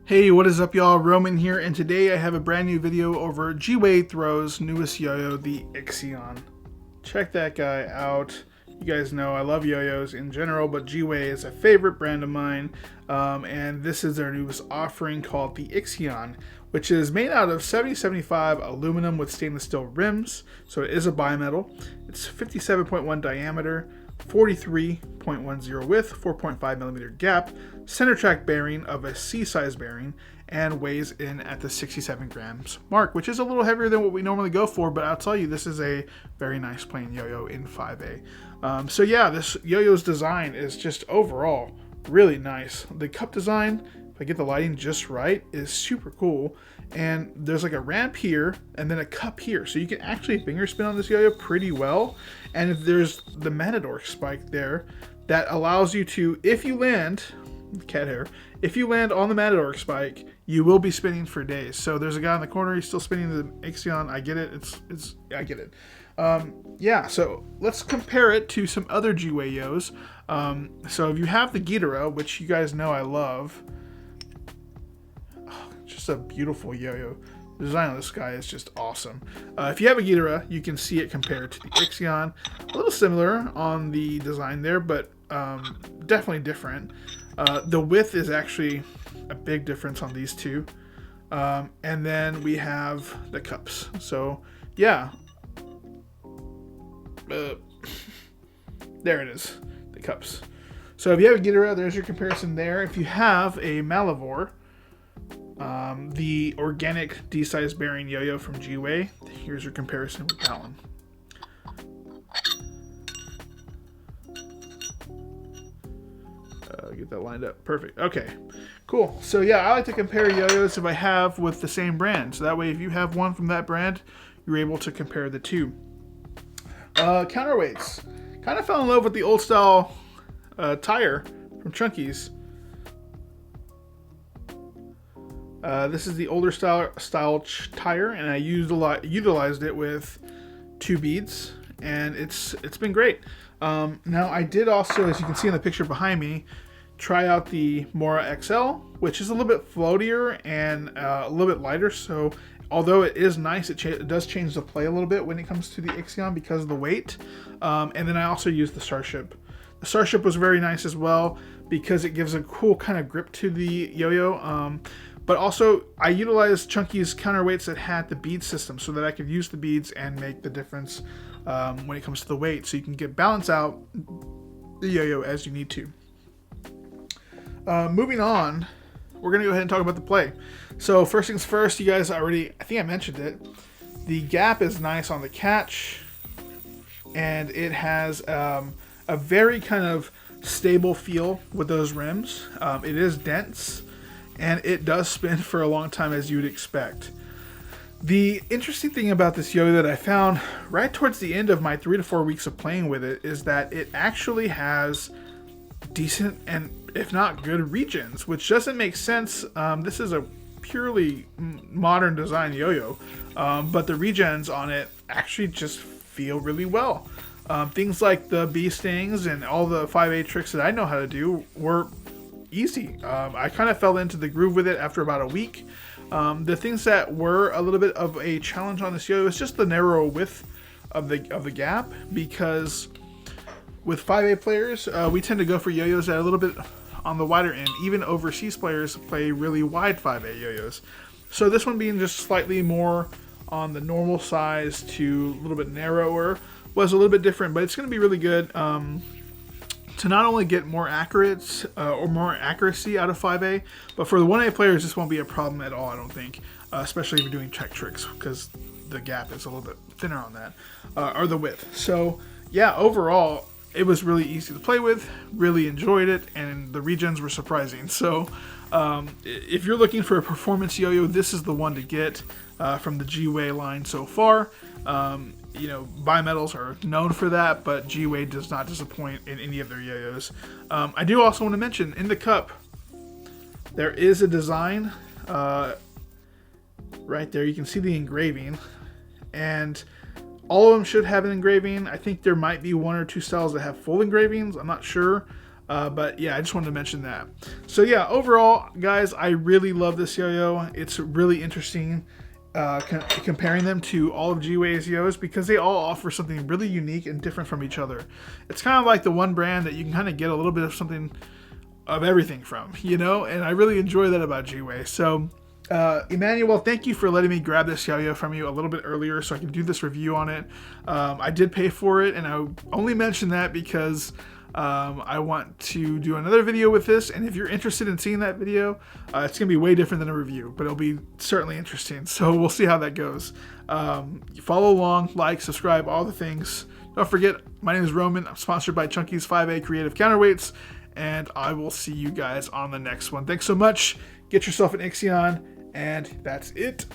Hey, what is up y'all? Roman here, and today I have a brand new video over GWAY Throw's newest yo-yo, the Ixion. Check that guy out. You guys know I love yo-yos in general, but GWAY is a favorite brand of mine, and this is their newest offering called the Ixion, which is made out of 7075 aluminum with stainless steel rims, so it is a bimetal. It's 57.1 diameter, 43.10 width, 4.5mm gap, center track bearing of a C-size bearing, and weighs in at the 67 grams mark, which is a little heavier than what we normally go for, but I'll tell you, this is a very nice playing yo-yo in 5A. So yeah, this yo-yo's design is just overall really nice. The cup design, if I get the lighting just right, is super cool. And there's like a ramp here and then a cup here, so you can actually finger spin on this yo-yo pretty well. And if there's the matador spike there that allows you to, if you land cat hair, if you land on the matador spike, you will be spinning for days. So there's a guy in the corner, he's still spinning the Ixion. I get it. I get it. Yeah, so let's compare it to some other GWAY yos. So if you have the Ghidorah, which you guys know I love, just a beautiful yo-yo. The design of this guy is just awesome. If you have a Ghidorah, you can see it compared to the Ixion. A little similar on the design there, but definitely different. The width is actually a big difference on these two. And then we have the cups. So yeah. There it is, the cups. So if you have a Ghidorah, there's your comparison there. If you have a Malivore, the organic D-size bearing yo-yo from GWAY, here's your comparison with that one. Get that lined up. Perfect. Okay, cool. So yeah, I like to compare yo-yos if I have with the same brand. So that way, if you have one from that brand, you're able to compare the two. Counterweights. Kind of fell in love with the old style tire from CHUNKEEZ. This is the older style tire, and I utilized it with 2 beads, and it's been great. Now I did also, as you can see in the picture behind me, try out the Mora XL, which is a little bit floatier and a little bit lighter. So although it is nice, it does change the play a little bit when it comes to the Ixion because of the weight. And then I also used the Starship. The Starship was very nice as well because it gives a cool kind of grip to the yo-yo. But also, I utilized CHUNKEEZ counterweights that had the bead system so that I could use the beads and make the difference when it comes to the weight. So you can balance out the yo-yo as you need to. Moving on, we're going to go ahead and talk about the play. So first things first, you guys already, I think I mentioned it, the gap is nice on the catch, and it has a very kind of stable feel with those rims. It is dense, and it does spin for a long time as you would expect. The interesting thing about this yo-yo that I found right towards the end of my 3 to 4 weeks of playing with it is that it actually has decent and if not good regens, which doesn't make sense. This is a purely modern design yo-yo, but the regens on it actually just feel really well. Things like the bee stings and all the 5A tricks that I know how to do were easy. I kind of fell into the groove with it after about a week. The things that were a little bit of a challenge on this yo-yo is just the narrow width of the gap, because with 5A players, we tend to go for yo-yos that are a little bit on the wider end. Even overseas players play really wide 5A yo-yos. So this one being just slightly more on the normal size to a little bit narrower was a little bit different, but it's going to be really good to not only get more accurate or more accuracy out of 5A, but for the 1A players, this won't be a problem at all, I don't think, especially if you're doing check tricks, because the gap is a little bit thinner on that, or the width. So yeah, overall, it was really easy to play with, really enjoyed it, and the regens were surprising. So if you're looking for a performance yo-yo, this is the one to get from the GWAY line so far. You know, bimetals are known for that, but GWAY does not disappoint in any of their yo-yos. I do also want to mention, in the cup, there is a design right there. You can see the engraving, and all of them should have an engraving. I think there might be 1 or 2 styles that have full engravings. I'm not sure. But yeah, I just wanted to mention that. So yeah, overall, guys, I really love this yo-yo. It's really interesting comparing them to all of GWAY's yo-yos because they all offer something really unique and different from each other. It's kind of like the one brand that you can kind of get a little bit of something of everything from, you know, and I really enjoy that about GWAY. So Emmanuel, thank you for letting me grab this yo-yo from you a little bit earlier so I can do this review on it. I did pay for it, and I only mention that because I want to do another video with this, and if you're interested in seeing that video, it's going to be way different than a review, but it'll be certainly interesting, so we'll see how that goes. Follow along, like, subscribe, all the things. Don't forget, my name is Roman. I'm sponsored by CHUNKEEZ 5A Creative Counterweights, and I will see you guys on the next one. Thanks so much. Get yourself an Ixion, and that's it.